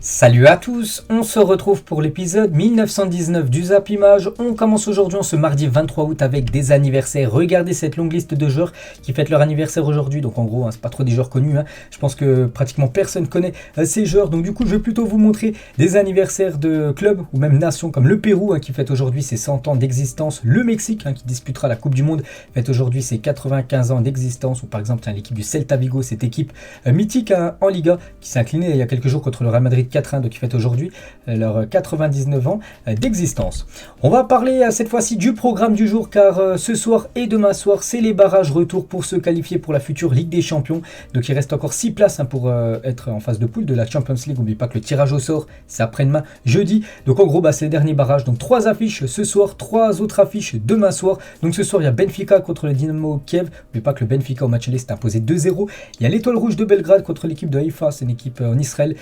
Salut à tous, on se retrouve pour l'épisode 1919 du Zap Image. On commence aujourd'hui ce mardi 23 août avec des anniversaires. Regardez cette longue liste de joueurs qui fêtent leur anniversaire aujourd'hui. Donc en gros, c'est pas trop des joueurs connus. Je pense que pratiquement personne connaît ces joueurs. Donc du coup, je vais plutôt vous montrer des anniversaires de clubs ou même nations comme le Pérou qui fête aujourd'hui ses 100 ans d'existence. Le Mexique qui disputera la Coupe du Monde fête aujourd'hui ses 95 ans d'existence. Ou par exemple, l'équipe du Celta Vigo, cette équipe mythique en Liga qui s'est inclinée il y a quelques jours contre le Real Madrid 4-1, donc qui fête aujourd'hui leurs 99 ans d'existence. On va parler cette fois-ci du programme du jour car ce soir et demain soir c'est les barrages retour pour se qualifier pour la future Ligue des Champions. Donc il reste encore 6 places pour être en phase de poule de la Champions League. N'oubliez pas que le tirage au sort c'est après-demain jeudi. Donc en gros c'est les derniers barrages. Donc 3 affiches ce soir, 3 autres affiches demain soir. Donc ce soir il y a Benfica contre le Dynamo Kiev. N'oubliez pas que le Benfica au match aller s'est imposé 2-0. Il y a l'Étoile Rouge de Belgrade contre l'équipe de Haïfa, c'est une équipe en Israël.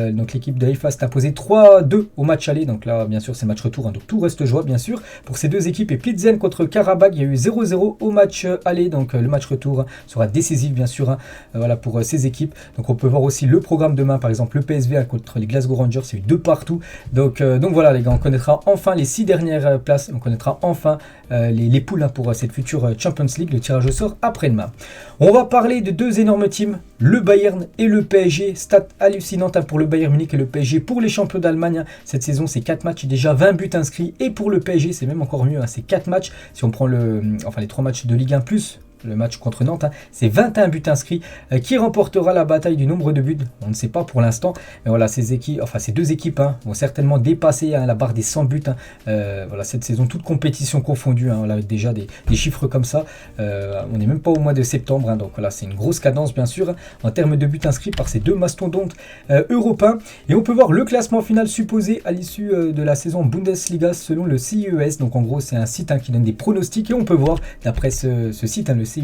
Donc l'équipe de Haïfa s'est imposée 3-2 au match aller. Donc là, bien sûr, c'est match retour. Donc tout reste joie, bien sûr, pour ces deux équipes. Et Plzen contre Karabakh, il y a eu 0-0 au match aller. Donc le match retour sera décisif, bien sûr, voilà, pour ces équipes. Donc on peut voir aussi le programme demain, par exemple, le PSV contre les Glasgow Rangers. C'est eu 2 partout. Donc voilà, les gars, on connaîtra enfin les 6 dernières places. On connaîtra enfin les poules pour cette future Champions League, le tirage au sort après-demain. On va parler de 2 énormes teams, le Bayern et le PSG. Stat hallucinante pour le Bayern Munich et le PSG pour les champions d'Allemagne. Cette saison, c'est 4 matchs, déjà 20 buts inscrits. Et pour le PSG, c'est même encore mieux, c'est 4 matchs. Si on prend les 3 matchs de Ligue 1 plus le match contre Nantes, c'est 21 buts inscrits. Qui remportera la bataille du nombre de buts? On ne sait pas pour l'instant. Mais voilà, ces deux équipes vont certainement dépasser la barre des 100 buts. Voilà, cette saison, toute compétition confondue. On a déjà des chiffres comme ça. On n'est même pas au mois de septembre. Donc voilà, c'est une grosse cadence, bien sûr, en termes de buts inscrits par ces deux mastodontes européens. Et on peut voir le classement final supposé à l'issue de la saison Bundesliga selon le CIES. Donc en gros, c'est un site qui donne des pronostics. Et on peut voir, d'après ce site, le CIES,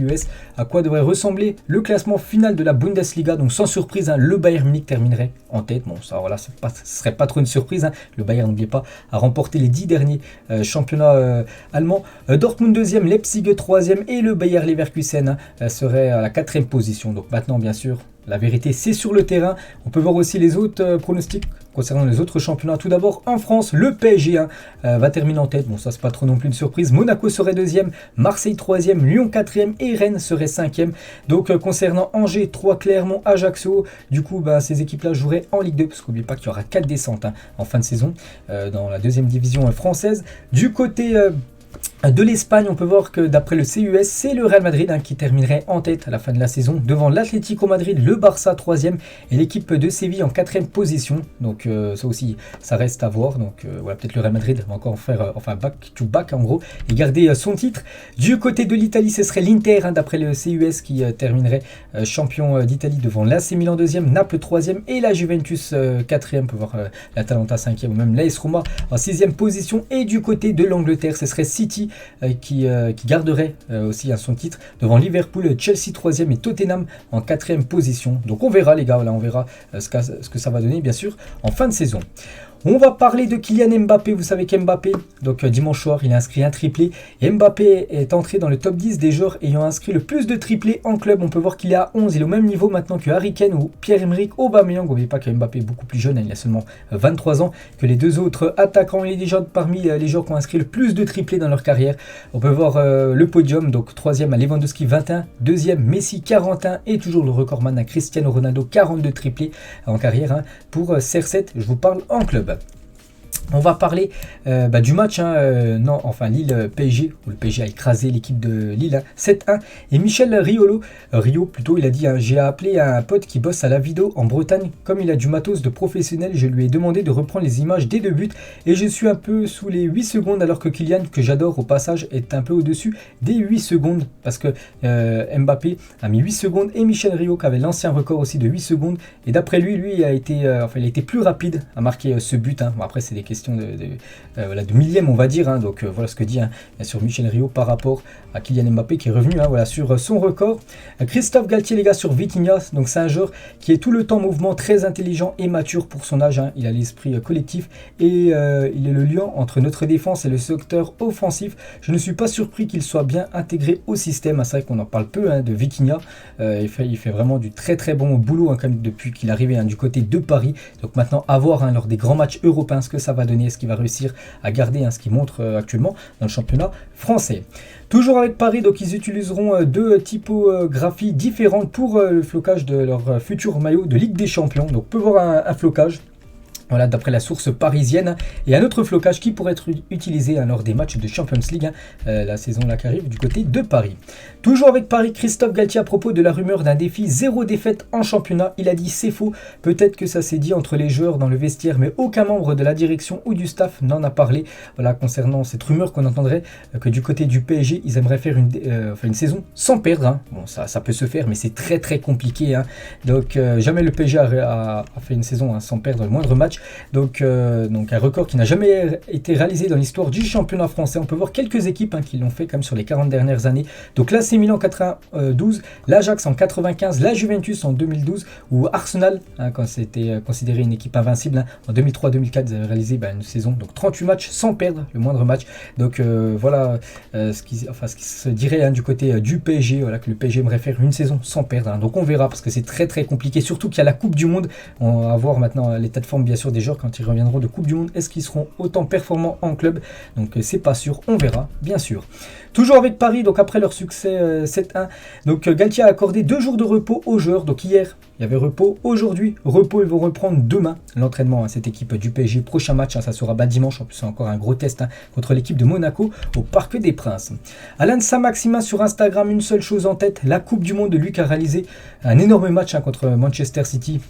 à quoi devrait ressembler le classement final de la Bundesliga. Donc sans surprise, le Bayern Munich terminerait en tête. Bon, ça voilà, ce serait pas trop une surprise. Le Bayern, n'oubliez pas, a remporté les 10 derniers championnats allemands. Dortmund 2e, Leipzig 3e et le Bayer Leverkusen serait à la 4e position. Donc maintenant, bien sûr, la vérité, c'est sur le terrain. On peut voir aussi les autres pronostics concernant les autres championnats. Tout d'abord, en France, le PSG va terminer en tête. Bon, ça, c'est pas trop non plus une surprise. Monaco serait 2e, Marseille 3e, Lyon 4e et Rennes serait 5e. Donc, concernant Angers, 3, Clermont, Ajaccio, du coup, ces équipes-là joueraient en Ligue 2. Parce qu'oubliez pas qu'il y aura 4 descentes en fin de saison dans la 2e division française. Du côté de l'Espagne, on peut voir que d'après le CUS, c'est le Real Madrid qui terminerait en tête à la fin de la saison, devant l'Atlético Madrid, le Barça 3e et l'équipe de Séville en 4e position. Donc ça aussi, ça reste à voir. Donc voilà, peut-être le Real Madrid va encore faire back to back en gros et garder son titre. Du côté de l'Italie, ce serait l'Inter d'après le CUS qui terminerait champion d'Italie devant l'AC Milan 2e, Naples 3e et la Juventus 4e. On peut voir l'Atalanta 5e ou même l'AS Roma en 6e position. Et du côté de l'Angleterre, ce serait City qui garderait aussi son titre devant Liverpool, Chelsea 3e et Tottenham en 4e position. Donc on verra les gars, là on verra ce que ça va donner bien sûr en fin de saison. On va parler de Kylian Mbappé. Vous savez qu'Mbappé, donc dimanche soir, il a inscrit un triplé. Et Mbappé est entré dans le top 10 des joueurs ayant inscrit le plus de triplés en club. On peut voir qu'il est à 11. Il est au même niveau maintenant que Harry Kane ou Pierre-Emerick Aubameyang. N'oubliez pas que Mbappé est beaucoup plus jeune. Il a seulement 23 ans que les deux autres attaquants. Il est déjà parmi les joueurs qui ont inscrit le plus de triplés dans leur carrière. On peut voir le podium. Donc 3e à Lewandowski 21. 2e Messi 41. Et toujours le recordman à Cristiano Ronaldo 42 triplés en carrière pour CR7. Je vous parle en club. On va parler du match, Lille-PSG, où le PSG a écrasé l'équipe de Lille 7-1. Et Michel Rio, il a dit j'ai appelé un pote qui bosse à la vidéo en Bretagne. Comme il a du matos de professionnel, je lui ai demandé de reprendre les images des 2 buts. Et je suis un peu sous les 8 secondes, alors que Kylian, que j'adore au passage, est un peu au-dessus des 8 secondes. Parce que Mbappé a mis 8 secondes. Et Michel Rio, qui avait l'ancien record aussi de 8 secondes. Et d'après lui, il a été plus rapide à marquer ce but. Bon, après, c'est des questions de millième, on va dire. Hein. Donc voilà ce que dit bien sûr Michel Rio par rapport à Kylian Mbappé qui est revenu voilà, sur son record. Christophe Galtier, les gars, sur Vitinha. Donc c'est un joueur qui est tout le temps en mouvement, très intelligent et mature pour son âge. Hein. Il a l'esprit collectif et il est le lien entre notre défense et le secteur offensif. Je ne suis pas surpris qu'il soit bien intégré au système. C'est vrai qu'on en parle peu de Vitinha. Il fait vraiment du très très bon boulot quand même depuis qu'il est arrivé du côté de Paris. Donc maintenant à voir lors des grands matchs européens ce que ça va donner, est-ce qu'il va réussir à garder ce qu'il montre actuellement dans le championnat français. Toujours avec Paris, donc ils utiliseront deux typographies différentes pour le flocage de leur futur maillot de Ligue des Champions. Donc on peut voir un flocage. Voilà, d'après la source parisienne. Et un autre flocage qui pourrait être utilisé lors des matchs de Champions League, la saison là qui arrive du côté de Paris. Toujours avec Paris, Christophe Galtier à propos de la rumeur d'un défi 0 défaite en championnat. Il a dit c'est faux, peut-être que ça s'est dit entre les joueurs dans le vestiaire, mais aucun membre de la direction ou du staff n'en a parlé. Voilà, concernant cette rumeur qu'on entendrait que du côté du PSG, ils aimeraient faire une saison sans perdre. Bon, ça peut se faire, mais c'est très très compliqué. Donc jamais le PSG a fait une saison sans perdre le moindre match. Donc un record qui n'a jamais été réalisé dans l'histoire du championnat français. On peut voir quelques équipes qui l'ont fait comme sur les 40 dernières années. Donc l'AC Milan en 92, l'Ajax en 95, la Juventus en 2012 ou Arsenal quand c'était considéré une équipe invincible en 2003-2004, ils avaient réalisé une saison donc 38 matchs sans perdre le moindre match. Donc voilà ce qui se dirait du côté du PSG, voilà, que le PSG aimerait faire une saison sans perdre. Donc on verra parce que c'est très très compliqué, surtout qu'il y a la Coupe du Monde. On va voir maintenant l'état de forme bien sûr des joueurs quand ils reviendront de Coupe du Monde. Est-ce qu'ils seront autant performants en club? Donc c'est pas sûr, on verra bien sûr. Toujours avec Paris, donc après leur succès 7-1, donc Galtier a accordé 2 jours de repos aux joueurs. Donc hier il y avait repos, aujourd'hui repos, ils vont reprendre demain l'entraînement cette équipe du PSG. Prochain match ça sera dimanche, en plus c'est encore un gros test contre l'équipe de Monaco au Parc des Princes. Alain Saint-Maximin sur Instagram, une seule chose en tête, la Coupe du Monde. Lui qui a réalisé un énorme match contre Manchester City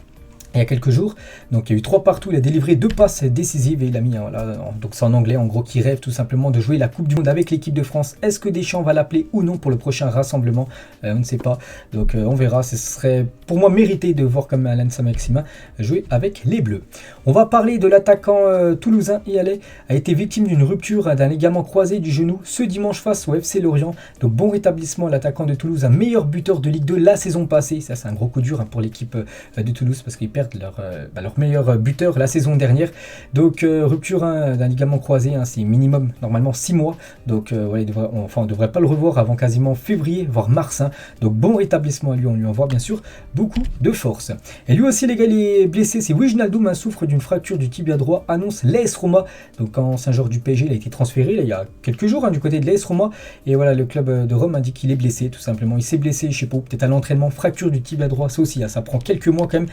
il y a quelques jours. Donc il y a eu 3 partout, il a délivré 2 passes décisives et il a mis, donc c'est en anglais en gros, qui rêve tout simplement de jouer la Coupe du Monde avec l'équipe de France. Est-ce que Deschamps va l'appeler ou non pour le prochain rassemblement? On ne sait pas, donc on verra. Ce serait pour moi mérité de voir comme Alain Saint-Maximin jouer avec les Bleus. On va parler de l'attaquant toulousain Ialé, a été victime d'une rupture d'un ligament croisé du genou ce dimanche face au FC Lorient. Donc bon rétablissement à l'attaquant de Toulouse, un meilleur buteur de Ligue 2 la saison passée. Ça c'est un gros coup dur pour l'équipe de Toulouse parce qu'ils perdent leur meilleur buteur la saison dernière. Donc rupture d'un ligament croisé, c'est minimum normalement 6 mois. Donc on ne devrait pas le revoir avant quasiment février, voire mars. Donc bon rétablissement à lui, on lui envoie bien sûr beaucoup de force. Et lui aussi les gars, il est blessé, c'est Wijnaldum, souffre d'une fracture du tibia droit, annonce l'AS Roma. Donc ancien joueur du PSG, il a été transféré il y a quelques jours du côté de l'AS Roma. Et voilà, le club de Rome a dit qu'il est blessé tout simplement. Il s'est blessé, je sais pas, peut-être à l'entraînement, fracture du tibia droit, ça aussi, ça prend quelques mois quand même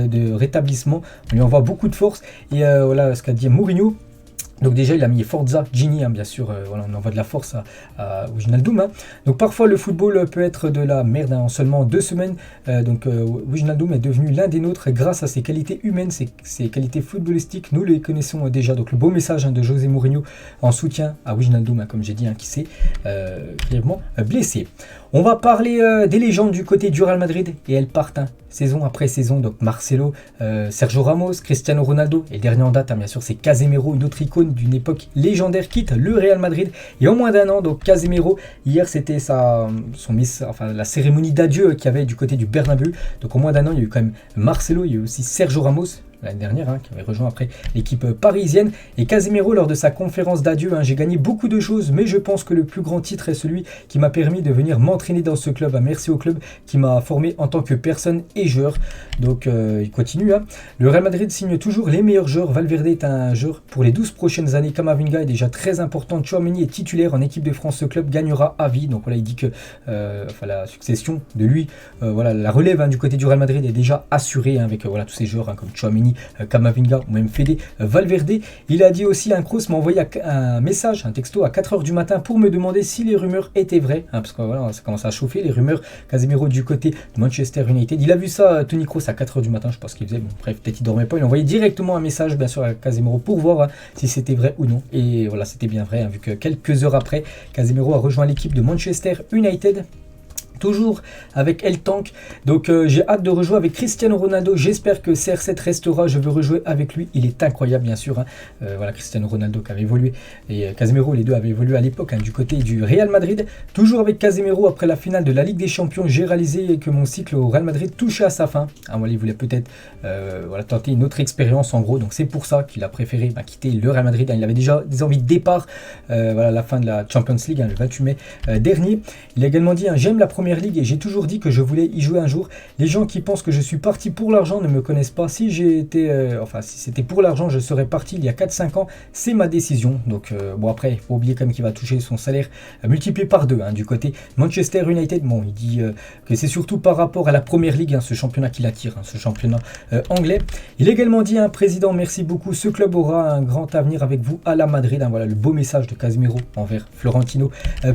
de rétablissement. On lui envoie beaucoup de force. Et voilà ce qu'a dit Mourinho. Donc déjà il a mis Forza Gini, bien sûr, voilà, on envoie de la force à Wijnaldum. Donc parfois le football peut être de la merde en seulement 2 semaines. Donc Wijnaldum est devenu l'un des nôtres grâce à ses qualités humaines, ses qualités footballistiques, nous les connaissons déjà. Donc le beau message de José Mourinho en soutien à Wijnaldum, comme j'ai dit, qui s'est grièvement blessé. On va parler des légendes du côté du Real Madrid et elles partent saison après saison. Donc Marcelo, Sergio Ramos, Cristiano Ronaldo et le dernier en date, bien sûr, c'est Casemiro, une autre icône d'une époque légendaire, quitte le Real Madrid. Et en moins d'1 an, donc Casemiro, hier c'était la cérémonie d'adieu qu'il y avait du côté du Bernabéu. Donc en moins d'1 an, il y a eu quand même Marcelo, il y a eu aussi Sergio Ramos l'année dernière, qui avait rejoint après l'équipe parisienne. Et Casemiro, lors de sa conférence d'adieu, j'ai gagné beaucoup de choses, mais je pense que le plus grand titre est celui qui m'a permis de venir m'entraîner dans ce club. Merci au club qui m'a formé en tant que personne et joueur. Donc il continue. Le Real Madrid signe toujours les meilleurs joueurs. Valverde est un joueur pour les 12 prochaines années. Camavinga est déjà très important. Tchouaméni est titulaire en équipe de France. Ce club gagnera à vie. Donc voilà, il dit que la succession de lui, la relève du côté du Real Madrid est déjà assurée avec tous ces joueurs comme Tchouaméni, Camavinga ou même Fede Valverde. Il a dit aussi, Kroos m'a envoyé un message, un texto à 4h du matin pour me demander si les rumeurs étaient vraies, parce que voilà, ça commence à chauffer les rumeurs. Casemiro du côté de Manchester United, il a vu ça, Toni Kroos, à 4h du matin, je pense qu'il faisait, bref, peut-être il dormait pas, il a envoyé directement un message bien sûr à Casemiro pour voir si c'était vrai ou non, et voilà, c'était bien vrai, vu que quelques heures après, Casemiro a rejoint l'équipe de Manchester United. toujours avec El Tank. Donc j'ai hâte de rejouer avec Cristiano Ronaldo. J'espère que CR7 restera. Je veux rejouer avec lui. Il est incroyable, bien sûr. Hein. Voilà, Cristiano Ronaldo qui avait évolué et Casemiro, les deux avaient évolué à l'époque du côté du Real Madrid. Toujours avec Casemiro, après la finale de la Ligue des Champions, j'ai réalisé que mon cycle au Real Madrid touchait à sa fin. Voilà, il voulait peut-être tenter une autre expérience en gros. Donc c'est pour ça qu'il a préféré quitter le Real Madrid. Il avait déjà des envies de départ. Voilà, la fin de la Champions League, le 28 mai dernier. Il a également dit j'aime la première ligue et j'ai toujours dit que je voulais y jouer un jour. Les gens qui pensent que je suis parti pour l'argent ne me connaissent pas. Si si c'était pour l'argent, je serais parti il y a 4-5 ans. C'est ma décision. Donc bon, après, il faut oublier quand même qu'il va toucher son salaire multiplié par 2 du côté Manchester United. Bon, il dit que c'est surtout par rapport à la première ligue, ce championnat qui l'attire, ce championnat anglais. Il a également dit président, merci beaucoup. Ce club aura un grand avenir avec vous à la Madrid. Voilà le beau message de Casemiro envers Florentino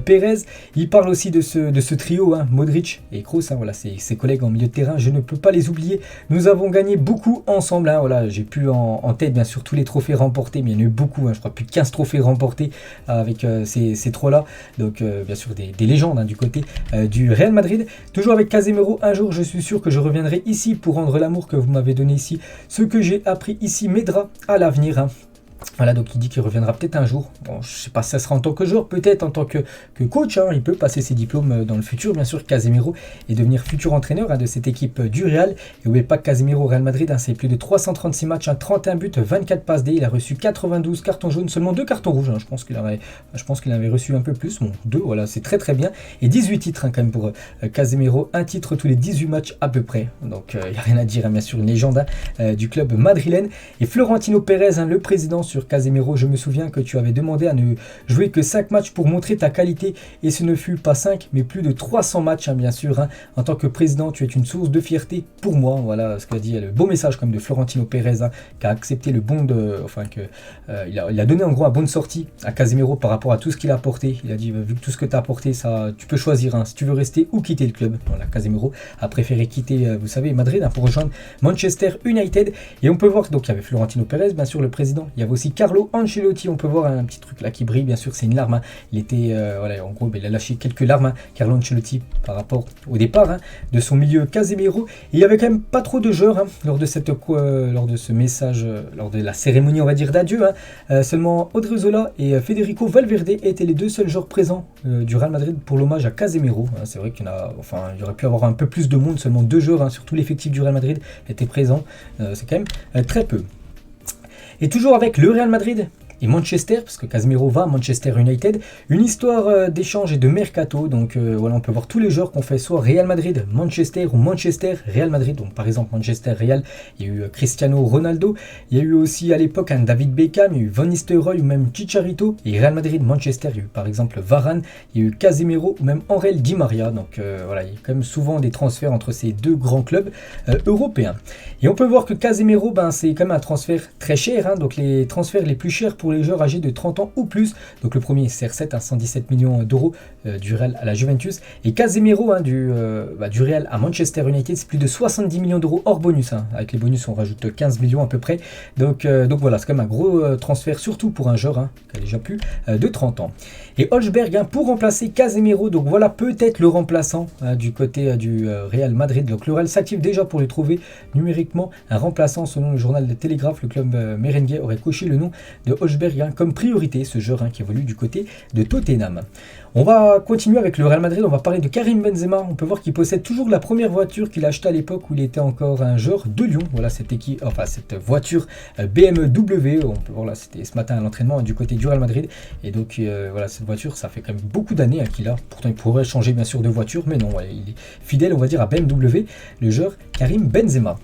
Pérez. Il parle aussi de ce trio, Modric et Kroos, voilà, ses collègues en milieu de terrain. Je ne peux pas les oublier. Nous avons gagné beaucoup ensemble. Voilà, j'ai plus en tête bien sûr tous les trophées remportés, mais il y en a eu beaucoup. Je crois plus de 15 trophées remportés avec ces trois-là. Donc bien sûr des légendes du côté du Real Madrid. Toujours avec Casemiro. Un jour, je suis sûr que je reviendrai ici pour rendre l'amour que vous m'avez donné ici. Ce que j'ai appris ici m'aidera à l'avenir. Voilà, donc il dit qu'il reviendra peut-être un jour. Bon, je sais pas si ça sera en tant que joueur, peut-être en tant que coach. Il peut passer ses diplômes dans le futur, bien sûr, Casemiro, et devenir futur entraîneur de cette équipe du Real. Et n'oubliez pas que Casemiro au Real Madrid, c'est plus de 336 matchs, 31 buts, 24 passes D. Il a reçu 92 cartons jaunes, seulement 2 cartons rouges. Je pense qu'il avait reçu un peu plus. Bon, 2, voilà, c'est très très bien. Et 18 titres quand même pour Casemiro, un titre tous les 18 matchs à peu près. Donc il n'y a rien à dire, bien sûr, une légende du club madrilène. Et Florentino Pérez, le président, sur Casemiro, je me souviens que tu avais demandé à ne jouer que 5 matchs pour montrer ta qualité et ce ne fut pas 5 mais plus de 300 matchs bien sûr. En tant que président, tu es une source de fierté pour moi. Voilà ce qu'a dit le beau message comme de Florentino Pérez qui a accepté le bon il a donné en gros un bon de sortie à Casemiro par rapport à tout ce qu'il a apporté. Il a dit vu que tout ce que tu as apporté, ça, tu peux choisir si tu veux rester ou quitter le club. Voilà, Casemiro a préféré quitter vous savez Madrid pour rejoindre Manchester United. Et on peut voir donc il y avait Florentino Pérez bien sûr le président, il y avait aussi Carlo Ancelotti. On peut voir un petit truc là qui brille, bien sûr c'est une larme. Il était voilà, en gros il a lâché quelques larmes Carlo Ancelotti par rapport au départ de son milieu Casemiro. Et il y avait quand même pas trop de joueurs lors de ce message, lors de la cérémonie on va dire d'adieu. Seulement Odriozola et Federico Valverde étaient les deux seuls joueurs présents du Real Madrid pour l'hommage à Casemiro. C'est vrai qu'il y en a, il y aurait pu avoir un peu plus de monde, seulement 2 joueurs sur tout l'effectif du Real Madrid étaient présents. C'est quand même très peu. Et toujours avec le Real Madrid et Manchester, parce que Casemiro va à Manchester United, une histoire d'échange et de mercato. Donc voilà, on peut voir tous les joueurs qu'on fait soit Real Madrid, Manchester ou Manchester, Real Madrid. Donc par exemple Manchester, Real, il y a eu Cristiano Ronaldo, il y a eu aussi à l'époque un David Beckham, il y a eu Van Nistelrooy ou même Chicharito. Et Real Madrid, Manchester, il y a eu par exemple Varane, il y a eu Casemiro ou même Angel Di Maria. Donc voilà, il y a quand même souvent des transferts entre ces deux grands clubs européens. Et on peut voir que Casemiro, c'est quand même un transfert très cher. Donc les transferts les plus chers pour les joueurs âgés de 30 ans ou plus. Donc le premier CR7 117 millions d'euros du Real à la Juventus. Et Casemiro du Real à Manchester United, c'est plus de 70 millions d'euros hors bonus. Avec les bonus, on rajoute 15 millions à peu près. Donc voilà, c'est quand même un gros transfert, surtout pour un joueur qui a déjà plus de 30 ans. Et Holzberg pour remplacer Casemiro. Donc voilà peut-être le remplaçant du côté du Real Madrid. Donc le Real s'active déjà pour lui trouver numériquement un remplaçant. Selon le journal de Télégraphe, le club merengue aurait coché le nom de Holzberg comme priorité, ce joueur qui évolue du côté de Tottenham. On va continuer avec le Real Madrid, on va parler de Karim Benzema. On peut voir qu'il possède toujours la première voiture qu'il a achetée à l'époque où il était encore un joueur de Lyon. Voilà cette voiture BMW. On peut voir là, c'était ce matin à l'entraînement du côté du Real Madrid. Et donc voilà, cette voiture, ça fait quand même beaucoup d'années qu'il a. Pourtant, il pourrait changer bien sûr de voiture, mais non, il est fidèle, on va dire, à BMW, le joueur Karim Benzema.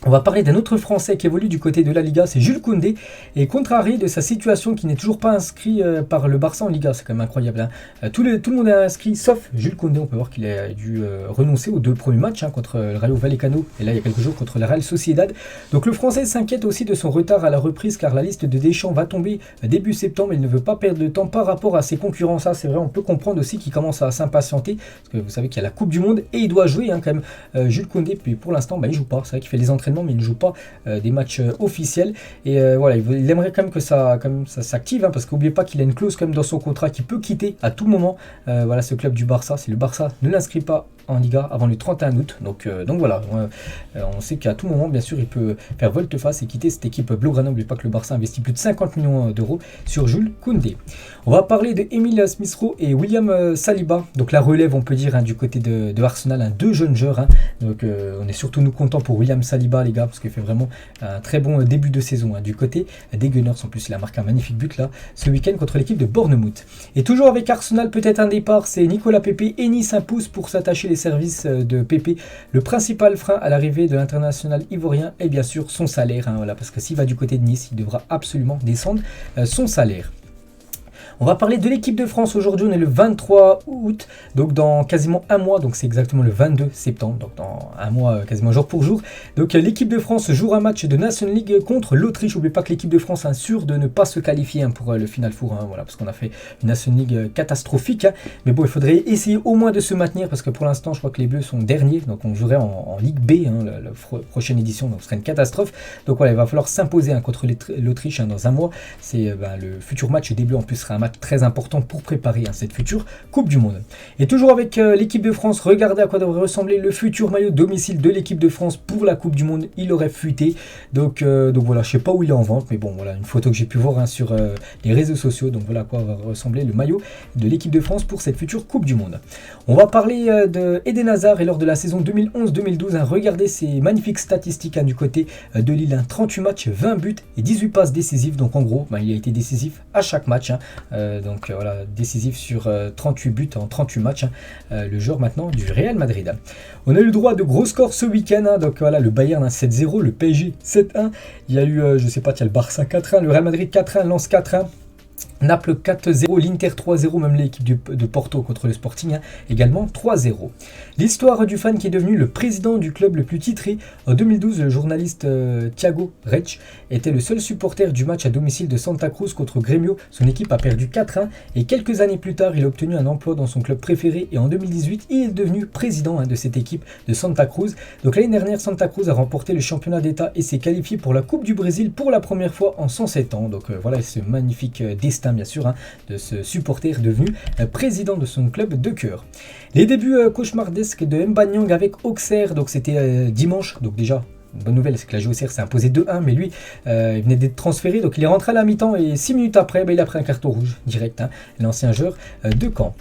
On va parler d'un autre Français qui évolue du côté de la Liga, c'est Jules Koundé. Et contrarié de sa situation qui n'est toujours pas inscrit par le Barça en Liga, c'est quand même incroyable. Tout le monde est inscrit sauf Jules Koundé. On peut voir qu'il a dû renoncer aux 2 premiers matchs contre le Rayo Vallecano et là il y a quelques jours contre la Real Sociedad. Donc le Français s'inquiète aussi de son retard à la reprise car la liste de Deschamps va tomber début septembre. Il ne veut pas perdre de temps par rapport à ses concurrents. Ça c'est vrai, on peut comprendre aussi qu'il commence à s'impatienter parce que vous savez qu'il y a la Coupe du Monde et il doit jouer quand même Jules Koundé. Puis pour l'instant il joue pas, c'est vrai qu'il fait les entraînements d'entraînement, mais il ne joue pas des matchs officiels. Et voilà, il aimerait quand même que ça s'active, hein, parce qu'oubliez pas qu'il a une clause quand même dans son contrat qui peut quitter à tout moment. Voilà, ce club du Barça, si le Barça ne l'inscrit pas en Liga avant le 31 août. Donc voilà, on sait qu'à tout moment, bien sûr, il peut faire volte-face et quitter cette équipe blaugrana. N'oubliez pas que le Barça investit plus de 50 millions d'euros sur Jules Koundé. On va parler de Emile Smith-Rowe et William Saliba. Donc la relève, on peut dire, hein, du côté de Arsenal, hein, deux jeunes joueurs. Hein. Donc on est surtout nous contents pour William Saliba, les gars, parce qu'il fait vraiment un très bon début de saison, hein, du côté des Gunners. En plus, il a marqué un magnifique but là ce week-end contre l'équipe de Bournemouth. Et toujours avec Arsenal, peut-être un départ, c'est Nicolas Pepe et Nice s'impose pour s'attacher les services de Pepe. Le principal frein à l'arrivée de l'international ivoirien est bien sûr son salaire, hein, voilà, parce que s'il va du côté de Nice, il devra absolument descendre son salaire. On va parler de l'équipe de France. Aujourd'hui, on est le 23 août, donc dans quasiment un mois, donc c'est exactement le 22 septembre, donc dans un mois quasiment jour pour jour. Donc l'équipe de France jouera un match de National League contre l'Autriche. N'oubliez pas que l'équipe de France est sûre de ne pas se qualifier, hein, pour le Final Four, hein, voilà, parce qu'on a fait une National League catastrophique, hein. Mais bon, il faudrait essayer au moins de se maintenir, parce que pour l'instant, je crois que les Bleus sont derniers, donc on jouerait en Ligue B, hein, la prochaine édition, donc ce serait une catastrophe. Donc voilà, il va falloir s'imposer, hein, contre l'Autriche, hein, dans un mois. C'est le futur match des Bleus, en plus sera un match très important pour préparer, hein, cette future Coupe du Monde. Et toujours avec l'équipe de France, regardez à quoi devrait ressembler le futur maillot domicile de l'équipe de France pour la Coupe du Monde. Il aurait fuité, donc voilà, je sais pas où il est en vente, mais bon voilà, une photo que j'ai pu voir, hein, sur les réseaux sociaux. Donc voilà à quoi va ressembler le maillot de l'équipe de France pour cette future Coupe du Monde. On va parler de Eden Hazard, et lors de la saison 2011-2012, hein, regardez ces magnifiques statistiques, hein, du côté de Lille, hein, 38 matchs, 20 buts et 18 passes décisives. Donc en gros, il a été décisif à chaque match, hein. Donc voilà, décisif sur 38 buts en 38 matchs, hein, le joueur maintenant du Real Madrid. On a eu le droit de gros scores ce week-end, hein, donc voilà, le Bayern, hein, 7-0, le PSG 7-1, il y a eu, je sais pas, il y a le Barça 4-1, le Real Madrid 4-1, Lens 4-1, Naples 4-0, l'Inter 3-0, même l'équipe de Porto contre le Sporting, hein, également 3-0. L'histoire du fan qui est devenu le président du club le plus titré. En 2012, le journaliste Thiago Reich était le seul supporter du match à domicile de Santa Cruz contre Grêmio. Son équipe a perdu 4-1 et quelques années plus tard, il a obtenu un emploi dans son club préféré, et en 2018, il est devenu président, hein, de cette équipe de Santa Cruz. Donc l'année dernière, Santa Cruz a remporté le championnat d'État et s'est qualifié pour la Coupe du Brésil pour la première fois en 107 ans. Donc voilà ce magnifique destin, bien sûr, hein, de ce supporter devenu président de son club de cœur. Les débuts cauchemardesques de Mbanyang avec Auxerre, donc c'était dimanche, donc déjà bonne nouvelle, c'est que la JOCR s'est imposé 2-1, mais lui, il venait d'être transféré, donc il est rentré à la mi-temps, et 6 minutes après, il a pris un carton rouge direct, hein, l'ancien joueur de Caen.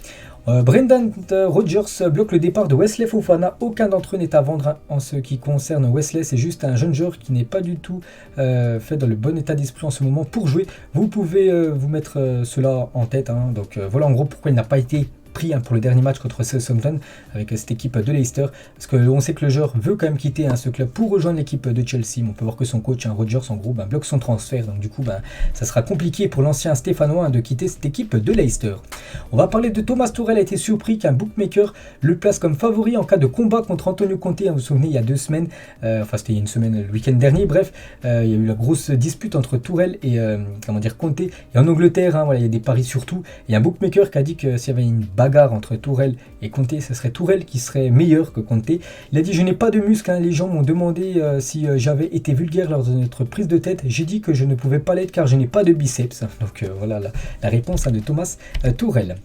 Brendan Rodgers bloque le départ de Wesley Fofana. Aucun d'entre eux n'est à vendre, hein, en ce qui concerne Wesley. C'est juste un jeune joueur qui n'est pas du tout fait dans le bon état d'esprit en ce moment pour jouer. Vous pouvez vous mettre cela en tête, hein. Donc voilà en gros pourquoi il n'a pas été pris, hein, pour le dernier match contre Southampton avec cette équipe de Leicester, parce qu'on sait que le joueur veut quand même quitter, hein, ce club pour rejoindre l'équipe de Chelsea. On peut voir que son coach, hein, Rodgers, en gros, bloque son transfert, donc du coup ça sera compliqué pour l'ancien Stéphanois, hein, de quitter cette équipe de Leicester. On va parler de Thomas Tuchel. A été surpris qu'un bookmaker le place comme favori en cas de combat contre Antonio Conte, hein, vous vous souvenez, il y a 2 semaines, enfin c'était il y a une semaine, le week-end dernier, bref, il y a eu la grosse dispute entre Tuchel et Conte, et en Angleterre, hein, voilà, il y a des paris surtout, il y a un bookmaker qui a dit que s'il y avait une bagarre entre Tuchel et Conte, ce serait Tuchel qui serait meilleur que Conte. Il a dit: je n'ai pas de muscles, hein. Les gens m'ont demandé si j'avais été vulgaire lors de notre prise de tête, j'ai dit que je ne pouvais pas l'être car je n'ai pas de biceps. Donc voilà la réponse, hein, de Thomas Tuchel.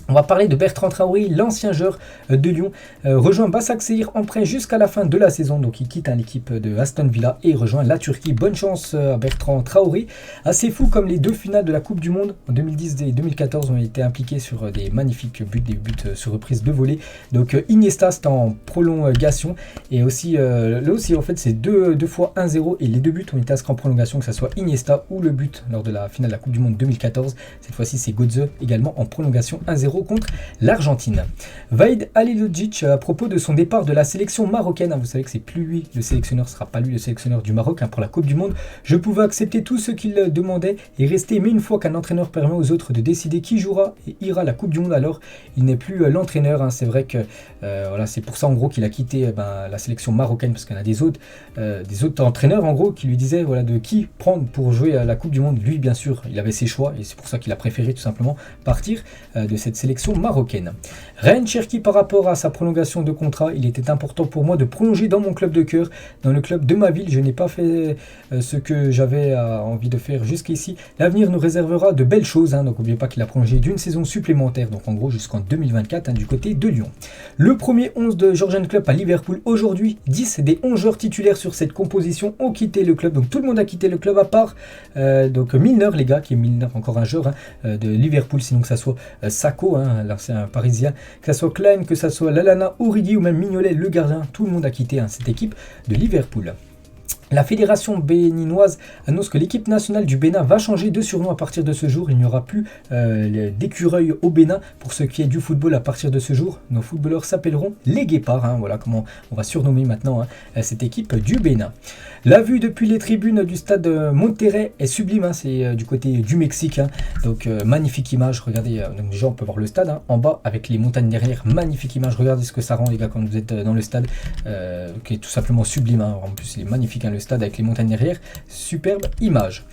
On va parler de Bertrand Traoré, l'ancien joueur de Lyon, rejoint Başakşehir en prêt jusqu'à la fin de la saison. Donc il quitte, hein, l'équipe de Aston Villa et rejoint la Turquie. Bonne chance à Bertrand Traoré. Assez fou comme les 2 finales de la Coupe du Monde en 2010 et 2014 ont été impliqués sur des magnifiques buts, des buts sur reprise de volée. Donc Iniesta, c'était en prolongation, et aussi là aussi en fait c'est 2 fois 1-0, et les 2 buts ont été inscrits en prolongation, que ce soit Iniesta ou le but lors de la finale de la Coupe du Monde 2014. Cette fois-ci c'est Götze également en prolongation 1-0 contre l'Argentine. Vahid Halilhodžić, à propos de son départ de la sélection marocaine, hein, vous savez que c'est plus lui le sélectionneur, ce sera pas lui le sélectionneur du Maroc, hein, pour la Coupe du Monde. Je pouvais accepter tout ce qu'il demandait et rester, mais une fois qu'un entraîneur permet aux autres de décider qui jouera et ira à la Coupe du Monde, alors il n'est plus l'entraîneur, hein. C'est vrai que voilà, c'est pour ça en gros qu'il a quitté la sélection marocaine, parce qu'il y en a des autres entraîneurs en gros qui lui disaient voilà de qui prendre pour jouer à la Coupe du Monde. Lui bien sûr il avait ses choix, et c'est pour ça qu'il a préféré tout simplement partir de cette sélection sélection marocaine. Ryan Cherki, par rapport à sa prolongation de contrat, il était important pour moi de prolonger dans mon club de cœur, dans le club de ma ville. Je n'ai pas fait ce que j'avais envie de faire jusqu'ici. L'avenir nous réservera de belles choses, donc n'oubliez pas qu'il a prolongé d'une saison supplémentaire, donc en gros jusqu'en 2024 du côté de Lyon. Le premier 11 de Georgian Club à Liverpool aujourd'hui, 10 des 11 joueurs titulaires sur cette composition ont quitté le club, donc tout le monde a quitté le club à part donc Milner, les gars, qui est Milner, encore un joueur de Liverpool, sinon que ça soit Sakho, l'ancien parisien, que ça soit Klein, que ça soit Lallana, Origi ou même Mignolet, le gardien, tout le monde a quitté cette équipe de Liverpool. La fédération béninoise annonce que l'équipe nationale du Bénin va changer de surnom à partir de ce jour. Il n'y aura plus d'écureuil au Bénin. Pour ce qui est du football, à partir de ce jour, nos footballeurs s'appelleront les Guépards. Voilà comment on va surnommer maintenant cette équipe du Bénin. La vue depuis les tribunes du stade Monterrey est sublime. C'est du côté du Mexique. Donc magnifique image. Regardez, donc déjà on peut voir le stade en bas avec les montagnes derrière. Magnifique image. Regardez ce que ça rend, les gars, quand vous êtes dans le stade, qui est tout simplement sublime. En plus, il est magnifique, le stade avec les montagnes derrière, superbe image.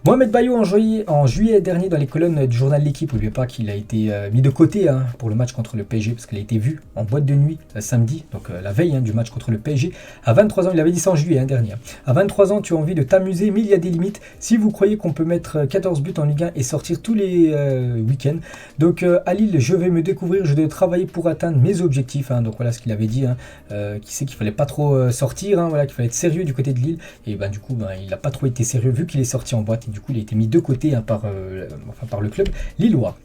Mohamed Bayo en juillet dernier dans les colonnes du journal L'Équipe, n'oubliez pas qu'il a été mis de côté pour le match contre le PSG parce qu'il a été vu en boîte de nuit samedi, donc la veille du match contre le PSG. À 23 ans, il avait dit ça en juillet dernier. À 23 ans, tu as envie de t'amuser, mais il y a des limites. Si vous croyez qu'on peut mettre 14 buts en Ligue 1 et sortir tous les week-ends, donc à Lille, je vais me découvrir, je dois travailler pour atteindre mes objectifs. Donc voilà ce qu'il avait dit, qui sait qu'il fallait pas trop sortir, voilà, qu'il fallait être sérieux du côté de Lille. Et du coup, il n'a pas trop été sérieux vu qu'il est sorti en boîte. Du coup, il a été mis de côté par le club lillois.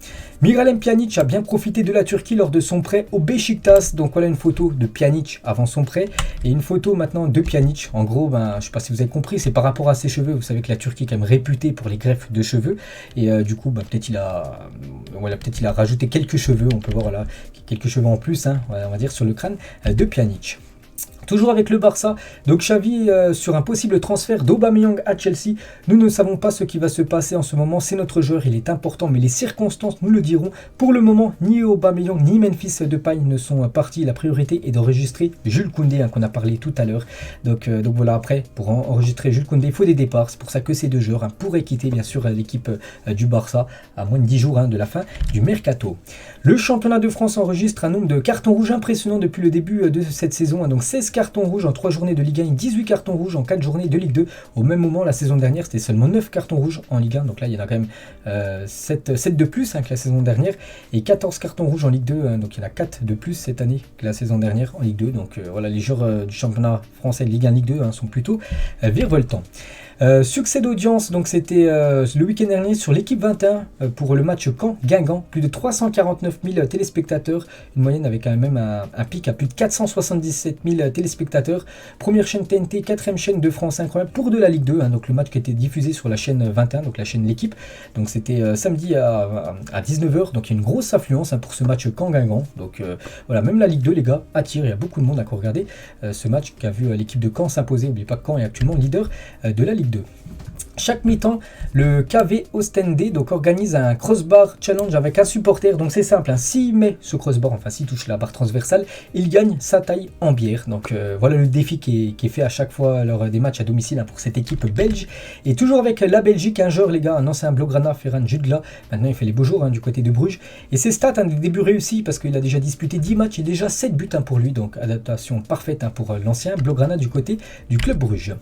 Miralem Pjanic a bien profité de la Turquie lors de son prêt au Beşiktaş. Donc voilà une photo de Pjanic avant son prêt et une photo maintenant de Pjanic. En gros, je ne sais pas si vous avez compris, c'est par rapport à ses cheveux. Vous savez que la Turquie est quand même réputée pour les greffes de cheveux. Et du coup, peut-être il a rajouté quelques cheveux. On peut voir quelques cheveux en plus, on va dire, sur le crâne de Pjanic. Toujours avec le Barça, donc Xavi sur un possible transfert d'Aubameyang à Chelsea. Nous ne savons pas ce qui va se passer en ce moment, c'est notre joueur, il est important, mais les circonstances nous le diront. Pour le moment, ni Aubameyang ni Memphis Depay ne sont partis. La priorité est d'enregistrer Jules Koundé, qu'on a parlé tout à l'heure. Donc voilà, après, pour enregistrer Jules Koundé, il faut des départs. C'est pour ça que ces deux joueurs pourraient quitter bien sûr l'équipe du Barça à moins de 10 jours de la fin du mercato. Le championnat de France enregistre un nombre de cartons rouges impressionnant depuis le début de cette saison, donc 16 cartons rouges en 3 journées de Ligue 1 et 18 cartons rouges en 4 journées de Ligue 2. Au même moment, la saison dernière, c'était seulement 9 cartons rouges en Ligue 1. Donc là, il y en a quand même 7 de plus que la saison dernière et 14 cartons rouges en Ligue 2. Donc il y en a 4 de plus cette année que la saison dernière en Ligue 2. Donc voilà, les joueurs du championnat français de Ligue 1, Ligue 2 sont plutôt virevoltants. Succès d'audience, donc c'était le week-end dernier sur l'équipe 21 pour le match Caen-Guingamp, plus de 349 000 téléspectateurs, une moyenne avec quand même un pic à plus de 477 000 téléspectateurs. Première chaîne TNT, 4e chaîne de France, incroyable pour de la Ligue 2, donc le match qui était diffusé sur la chaîne 21, donc la chaîne L'Équipe. Donc c'était samedi à 19h, donc il y a une grosse affluence pour ce match Caen-Guingamp. Donc voilà, même la Ligue 2, les gars, attire, il y a beaucoup de monde à regarder ce match qui a vu l'équipe de Caen s'imposer. N'oubliez pas que Caen est actuellement leader de la Ligue 2. Chaque mi-temps, le KV Ostende donc organise un crossbar challenge avec un supporter. Donc c'est simple, s'il met ce crossbar, s'il touche la barre transversale, il gagne sa taille en bière. Donc voilà le défi qui est fait à chaque fois lors des matchs à domicile pour cette équipe belge. Et toujours avec la Belgique, un joueur, les gars, un ancien Blaugrana, Ferran Jutgla. Maintenant il fait les beaux jours du côté de Bruges. Et ses stats, des débuts réussis parce qu'il a déjà disputé 10 matchs et déjà 7 buts pour lui. Donc adaptation parfaite pour l'ancien Blaugrana du côté du club Bruges.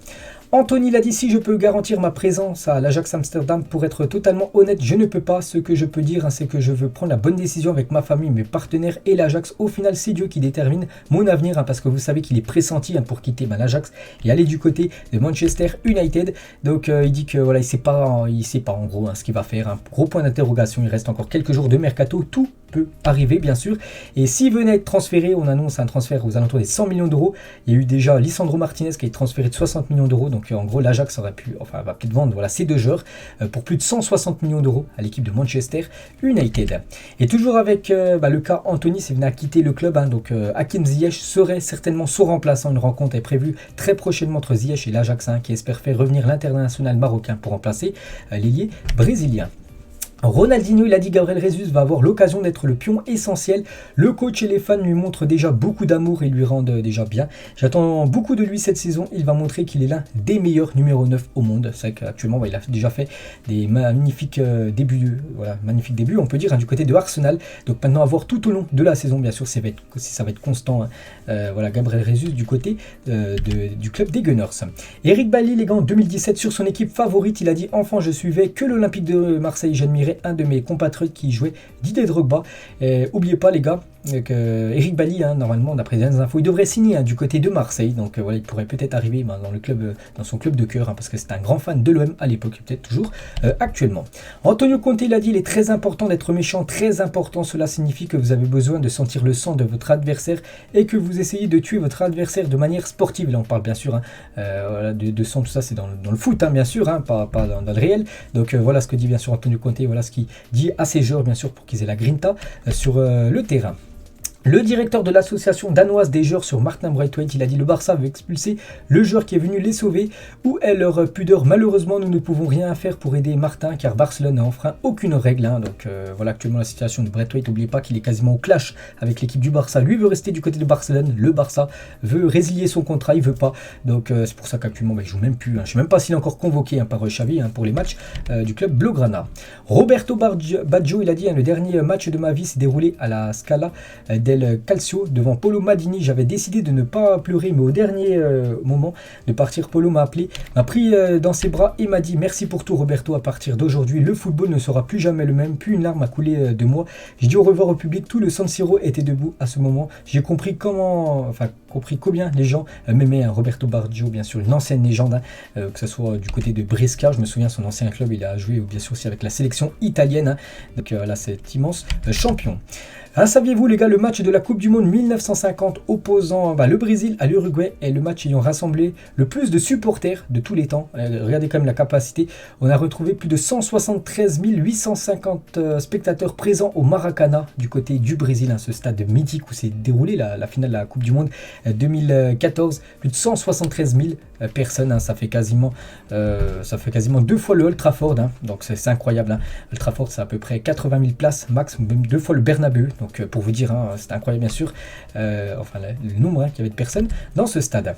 Anthony l'a dit, si je peux garantir ma présence à l'Ajax Amsterdam, pour être totalement honnête, je ne peux pas. Ce que je peux dire, c'est que je veux prendre la bonne décision avec ma famille, mes partenaires et l'Ajax. Au final, c'est Dieu qui détermine mon avenir, parce que vous savez qu'il est pressenti pour quitter l'Ajax et aller du côté de Manchester United. Donc il dit que voilà, il sait pas en gros ce qu'il va faire. Un gros point d'interrogation. Il reste encore quelques jours de mercato. Tout peut arriver, bien sûr. Et s'il venait être transféré, on annonce un transfert aux alentours des 100 millions d'euros. Il y a eu déjà Lisandro Martinez qui a été transféré de 60 millions d'euros. Donc en gros, l'Ajax va peut-être vendre ces deux joueurs pour plus de 160 millions d'euros à l'équipe de Manchester United. Et toujours avec le cas Anthony, c'est venu à quitter le club. Donc Hakim Ziyech serait certainement son remplaçant. Une rencontre est prévue très prochainement entre Ziyech et l'Ajax qui espère faire revenir l'international marocain pour remplacer l'ailier brésilien. Ronaldinho, il a dit Gabriel Jesus va avoir l'occasion d'être le pion essentiel. Le coach et les fans lui montrent déjà beaucoup d'amour et lui rendent déjà bien. J'attends beaucoup de lui cette saison. Il va montrer qu'il est l'un des meilleurs numéro 9 au monde. C'est vrai qu'actuellement, il a déjà fait des magnifiques débuts. Voilà, magnifiques débuts, on peut dire, du côté de Arsenal. Donc maintenant, à voir tout au long de la saison, bien sûr, si ça va être constant. Voilà, Gabriel Jesus du côté du club des Gunners. Eric Bailly, les gars, en 2017, sur son équipe favorite, il a dit enfant, je suivais que l'Olympique de Marseille. J'admirais un de mes compatriotes qui jouait, Didier Drogba. Oubliez pas les gars que Eric Bailly, normalement d'après les infos, il devrait signer du côté de Marseille. Donc voilà, il pourrait peut-être arriver dans le club, dans son club de cœur, parce que c'est un grand fan de l'OM à l'époque, peut-être toujours actuellement. Antonio Conte, il a dit il est très important d'être méchant, très important. Cela signifie que vous avez besoin de sentir le sang de votre adversaire et que vous essayez de tuer votre adversaire de manière sportive. Là on parle bien sûr voilà, de sang, tout ça c'est dans le foot bien sûr, pas dans le réel. Donc voilà ce que dit bien sûr Antonio Conte, voilà ce qu'il dit à ses joueurs bien sûr pour qu'ils aient la grinta sur le terrain. Le directeur de l'association danoise des joueurs sur Martin Braithwaite, il a dit le Barça veut expulser le joueur qui est venu les sauver. Où est leur pudeur? Malheureusement, nous ne pouvons rien faire pour aider Martin car Barcelone n'a enfreint aucune règle. Donc voilà actuellement la situation de Braithwaite. N'oubliez pas qu'il est quasiment au clash avec l'équipe du Barça. Lui veut rester du côté de Barcelone. Le Barça veut résilier son contrat, il veut pas. Donc c'est pour ça qu'actuellement il joue même plus. Je ne sais même pas s'il est encore convoqué par Xavi pour les matchs du club Blaugrana. Roberto Baggio, il a dit le dernier match de ma vie s'est déroulé à la Scala del Calcio devant Paulo Maldini. J'avais décidé de ne pas pleurer, mais au dernier moment de partir, Paulo m'a appelé, m'a pris dans ses bras et m'a dit merci pour tout Roberto, à partir d'aujourd'hui le football ne sera plus jamais le même. Puis une larme a coulé de moi. J'ai dit au revoir au public, tout le San Siro était debout à ce moment. J'ai compris combien les gens m'aimaient. Roberto Baggio, bien sûr, une ancienne légende, que ce soit du côté de Brescia, je me souviens son ancien club, il a joué bien sûr aussi avec la sélection italienne. Donc là c'est immense champion. Saviez-vous les gars, le match de la Coupe du Monde 1950 opposant le Brésil à l'Uruguay est le match ayant rassemblé le plus de supporters de tous les temps. Regardez quand même la capacité. On a retrouvé plus de 173 850 spectateurs présents au Maracana du côté du Brésil, ce stade mythique où s'est déroulée la finale de la Coupe du Monde 2014. Plus de 173 000 personnes, ça fait quasiment 2 fois le Old Trafford. Donc c'est incroyable. Old Trafford c'est à peu près 80 000 places max, même 2 fois le Bernabeu. Donc pour vous dire, c'est incroyable bien sûr, le nombre qu'il y avait de personnes dans ce stade.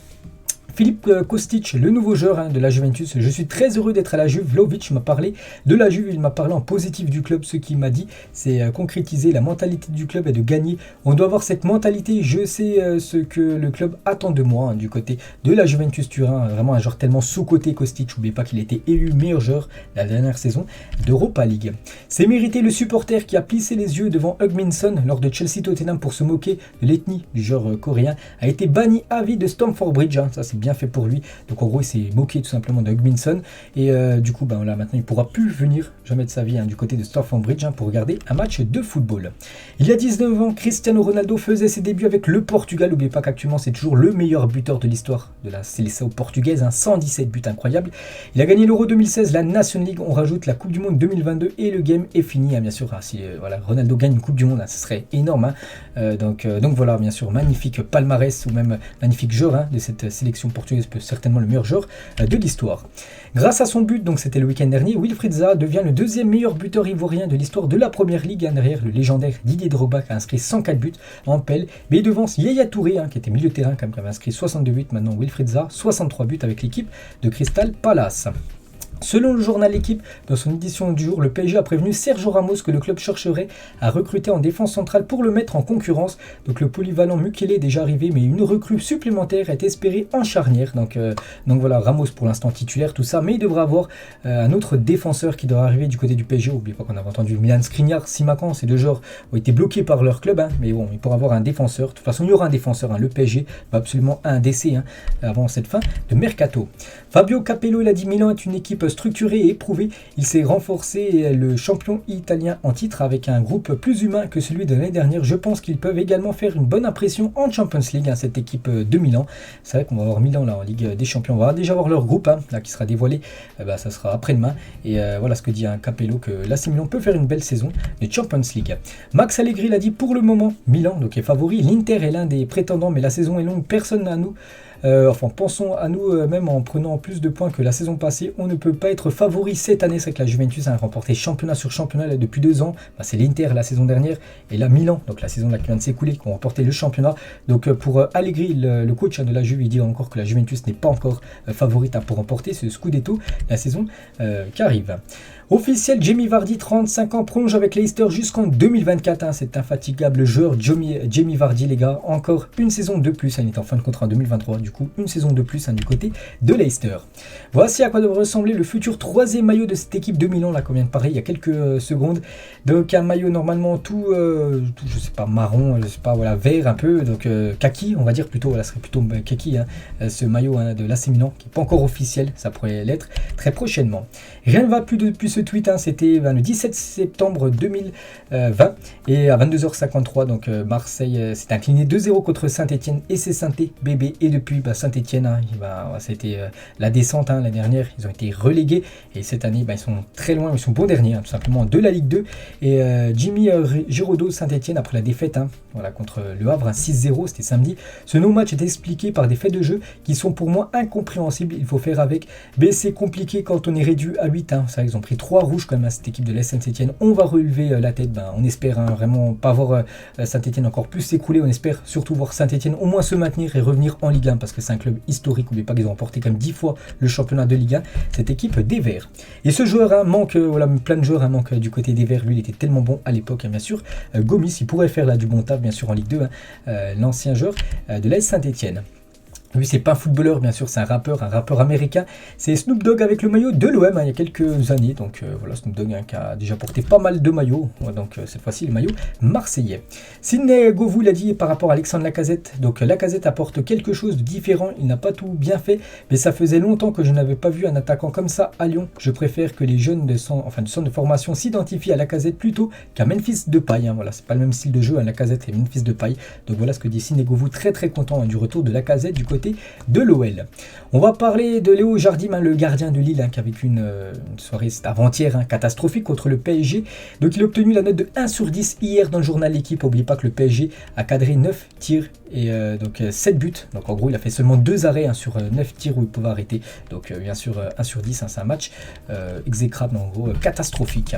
Filip Kostic, le nouveau joueur de la Juventus. Je suis très heureux d'être à la Juve. Vlahovic m'a parlé de la Juve, il m'a parlé en positif du club. Ce qu'il m'a dit, c'est concrétiser la mentalité du club et de gagner. On doit avoir cette mentalité. Je sais ce que le club attend de moi du côté de la Juventus Turin. Vraiment un joueur tellement sous-coté, Kostic. N'oubliez pas qu'il a été élu meilleur joueur de la dernière saison d'Europa League. C'est mérité. Le supporter qui a plissé les yeux devant Hugminson lors de Chelsea-Tottenham pour se moquer de l'ethnie du joueur coréen a été banni à vie de Stamford Bridge. Ça c'est bien fait pour lui. Donc en gros il s'est moqué tout simplement de Hugminson et du coup là maintenant il ne pourra plus venir jamais de sa vie du côté de Stamford Bridge pour regarder un match de football. Il y a 19 ans, Cristiano Ronaldo faisait ses débuts avec le Portugal. N'oubliez pas qu'actuellement c'est toujours le meilleur buteur de l'histoire de la sélection portugaise, 117 buts, incroyable. Il a gagné l'Euro 2016, la Nation League, on rajoute la Coupe du Monde 2022 et le game est fini bien sûr. Si Ronaldo gagne une Coupe du Monde, ce serait énorme. Donc voilà, bien sûr, magnifique palmarès ou même magnifique joueur de cette sélection portugaise, certainement le meilleur joueur de l'histoire. Grâce à son but, donc c'était le week-end dernier, Wilfried Zaha devient le deuxième meilleur buteur ivoirien de l'histoire de la Première Ligue, derrière le légendaire Didier Drogba qui a inscrit 104 buts en pelle, mais il devance Yaya Touré qui était milieu de terrain qui avait inscrit 62 buts. Maintenant Wilfried Zaha 63 buts avec l'équipe de Crystal Palace. Selon le journal L'équipe, dans son édition du jour, le PSG a prévenu Sergio Ramos que le club chercherait à recruter en défense centrale pour le mettre en concurrence. Donc le polyvalent Mukele est déjà arrivé, mais une recrue supplémentaire est espérée en charnière. Donc voilà, Ramos pour l'instant titulaire, tout ça, mais il devra avoir un autre défenseur qui devra arriver du côté du PSG. N'oubliez pas qu'on avait entendu Milan Skriniar, Simakan, ces deux joueurs ont été bloqués par leur club, mais bon, il pourra avoir un défenseur. De toute façon, il y aura un défenseur. Le PSG va absolument un décès avant cette fin de mercato. Fabio Capello, il a dit Milan est une équipe structuré et éprouvé. Il s'est renforcé le champion italien en titre avec un groupe plus humain que celui de l'année dernière. Je pense qu'ils peuvent également faire une bonne impression en Champions League, cette équipe de Milan. C'est vrai qu'on va avoir Milan là en Ligue des Champions. On va déjà voir leur groupe là, qui sera dévoilé. Ça sera après-demain. Et voilà ce que dit Capello, que l'AC Milan peut faire une belle saison de Champions League. Max Allegri l'a dit, pour le moment, Milan donc est favori. L'Inter est l'un des prétendants, mais la saison est longue. Personne Enfin, pensons à nous même en prenant plus de points que la saison passée. On ne peut pas être favori cette année. C'est que la Juventus a remporté championnat sur championnat là, depuis 2 ans. C'est l'Inter la saison dernière et la Milan, donc la saison là, qui vient de s'écouler, qui ont remporté le championnat. Donc pour Allegri, le coach de la Juve, il dit encore que la Juventus n'est pas encore favorite pour remporter ce Scudetto la saison qui arrive. Officiel, Jamie Vardy, 35 ans, prolonge avec Leicester jusqu'en 2024. C'est infatigable joueur, Jamie Vardy, les gars. Encore une saison de plus. Il est en fin de contrat en 2023. Du coup, une saison de plus du côté de Leicester. Voici à quoi devrait ressembler le futur 3e maillot de cette équipe de Milan, là, qu'on vient de parler il y a quelques secondes. Donc, un maillot normalement tout je sais pas, marron, je sais pas, voilà, vert un peu. Donc, kaki, on va dire plutôt. Voilà, serait plutôt kaki, ce maillot de l'AC Milan, qui n'est pas encore officiel. Ça pourrait l'être très prochainement. Rien ne va plus depuis ce tweet, c'était le 17 septembre 2020 et à 22h53, donc Marseille s'est incliné 2-0 contre Saint-Etienne et c'est Saint-Etienne bébé, et depuis Saint-Etienne, ça a été la descente l'année dernière, ils ont été relégués et cette année ils sont très loin, ils sont bons derniers tout simplement de la Ligue 2 et Jimmy Giraudot Saint-Etienne après la défaite contre le Havre 6-0, c'était samedi. Ce no-match est expliqué par des faits de jeu qui sont pour moi incompréhensibles, il faut faire avec, mais c'est compliqué quand on est réduit à 8. C'est vrai qu'ils ont pris 3 rouges quand même à cette équipe de l'AS Saint-Etienne. On va relever la tête. On espère vraiment pas voir Saint-Etienne encore plus s'écouler. On espère surtout voir Saint-Etienne au moins se maintenir et revenir en Ligue 1 parce que c'est un club historique. N'oubliez pas qu'ils ont remporté quand même 10 fois le championnat de Ligue 1. Cette équipe des Verts. Et ce joueur manque, plein de joueurs manque du côté des Verts. Lui, il était tellement bon à l'époque, bien sûr. Gomis, il pourrait faire du bon taf, bien sûr, en Ligue 2. L'ancien joueur de l'AS Saint-Etienne. Lui, c'est pas un footballeur, bien sûr, c'est un rappeur américain. C'est Snoop Dogg avec le maillot de l'OM il y a quelques années. Donc voilà, Snoop Dogg qui a déjà porté pas mal de maillots. Donc cette fois-ci, le maillot marseillais. Sidney Govou l'a dit par rapport à Alexandre Lacazette. Donc Lacazette apporte quelque chose de différent. Il n'a pas tout bien fait, mais ça faisait longtemps que je n'avais pas vu un attaquant comme ça à Lyon. Je préfère que les jeunes du centre de formation s'identifient à Lacazette plutôt qu'à Memphis Depay. Voilà, c'est pas le même style de jeu, Lacazette et Memphis Depay. Donc voilà ce que dit Sidney Govou, très très content du retour de Lacazette du côté de l'OL. On va parler de Léo Jardim, le gardien de Lille, qui a vécu une soirée avant-hier catastrophique contre le PSG. Donc il a obtenu la note de 1/10 hier dans le journal L'équipe. N'oubliez pas que le PSG a cadré 9 tirs et 7 buts. Donc en gros, il a fait seulement 2 arrêts sur 9 tirs où il pouvait arrêter. Donc bien sûr 1/10, c'est un match exécrable, en gros catastrophique.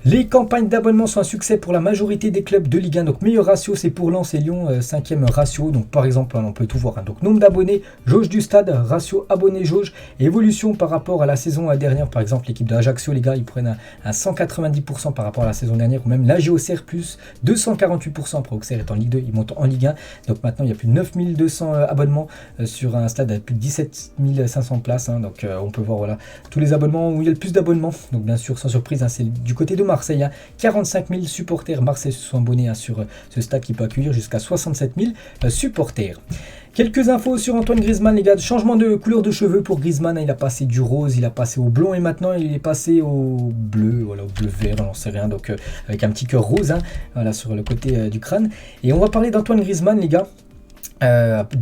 Les campagnes d'abonnement sont un succès pour la majorité des clubs de Ligue 1. Donc meilleur ratio, c'est pour Lens et Lyon, 5e ratio. Donc par exemple, on peut tout voir. Donc nombre d'abonnés, jauge du stade, ratio abonnés-jauge, évolution par rapport à la saison dernière. Par exemple, l'équipe d'Ajaccio, les gars, ils prennent un 190% par rapport à la saison dernière. Ou même l'AG Auxerre plus 248%. Après, Auxerre est en Ligue 2, ils montent en Ligue 1. Donc maintenant, il y a plus de 9200 abonnements sur un stade avec plus de 17 500 places. Donc on peut voir tous les abonnements où il y a le plus d'abonnements. Donc bien sûr, sans surprise, c'est du côté de Marseille. 45 000 supporters Marseille se sont abonnés sur ce stade qui peut accueillir jusqu'à 67 000 supporters. Quelques infos sur Antoine Griezmann, les gars. Changement de couleur de cheveux pour Griezmann. Il a passé du rose, il a passé au blond et maintenant il est passé au bleu, au bleu vert, on n'en sait rien. Donc avec un petit cœur rose, sur le côté du crâne. Et on va parler d'Antoine Griezmann, les gars.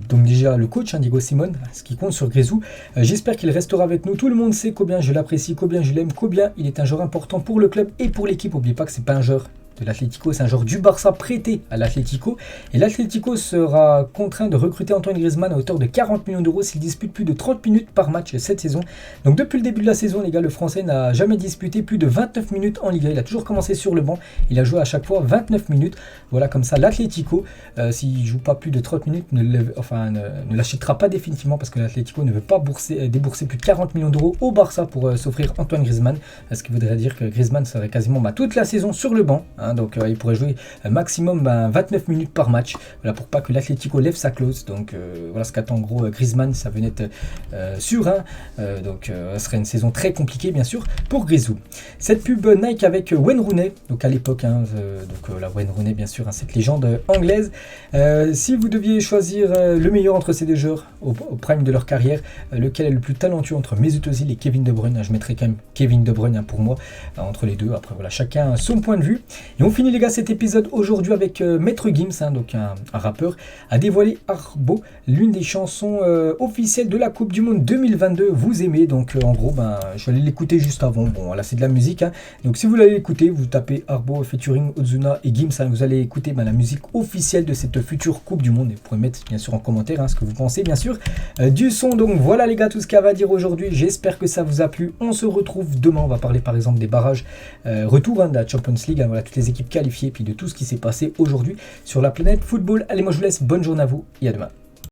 Donc déjà le coach Diego Simone, ce qui compte sur Grisou, j'espère qu'il restera avec nous. Tout le monde sait combien je l'apprécie, combien je l'aime, combien il est un joueur important pour le club et pour l'équipe. N'oubliez pas que c'est pas un joueur de l'Atlético, c'est un joueur du Barça prêté à l'Atlético et l'Atlético sera contraint de recruter Antoine Griezmann à hauteur de 40 millions d'euros s'il dispute plus de 30 minutes par match cette saison. Donc depuis le début de la saison, les gars, le Français n'a jamais disputé plus de 29 minutes en Ligue 1. Il a toujours commencé sur le banc, il a joué à chaque fois 29 minutes. Voilà, comme ça l'Atlético, s'il ne joue pas plus de 30 minutes, ne l'achètera pas définitivement parce que l'Atlético ne veut pas débourser plus de 40 millions d'euros au Barça pour s'offrir Antoine Griezmann, ce qui voudrait dire que Griezmann serait quasiment toute la saison sur le banc. Donc il pourrait jouer maximum 29 minutes par match, voilà, pour pas que l'Atlético lève sa clause. Donc voilà ce qu'attend en gros Griezmann, ça venait être sûr. Donc ce serait une saison très compliquée bien sûr pour Grisou. Cette pub Nike avec Wayne Rooney, donc à l'époque, la Wayne Rooney bien sûr, cette légende anglaise. Si vous deviez choisir le meilleur entre ces deux joueurs au prime de leur carrière, lequel est le plus talentueux entre Mesut Özil et Kevin De Bruyne, je mettrais quand même Kevin De Bruyne pour moi entre les deux. Après voilà, chacun son point de vue. Et on finit les gars cet épisode aujourd'hui avec Maître Gims, hein, donc un rappeur, a dévoilé Arbo, l'une des chansons officielles de la Coupe du Monde 2022. Vous aimez, donc en gros, je vais aller l'écouter juste avant. Bon, là c'est de la musique, hein. Donc si vous l'allez écouter, vous tapez Arbo featuring Ozuna et Gims, hein, vous allez écouter la musique officielle de cette future Coupe du Monde. Et vous pourrez mettre bien sûr en commentaire ce que vous pensez, bien sûr, du son. Donc voilà les gars, tout ce qu'il y a à dire aujourd'hui. J'espère que ça vous a plu. On se retrouve demain. On va parler par exemple des barrages retour de la Champions League. Voilà, toutes les équipes qualifiées, puis de tout ce qui s'est passé aujourd'hui sur la planète football. Allez, moi je vous laisse. Bonne journée à vous et à demain.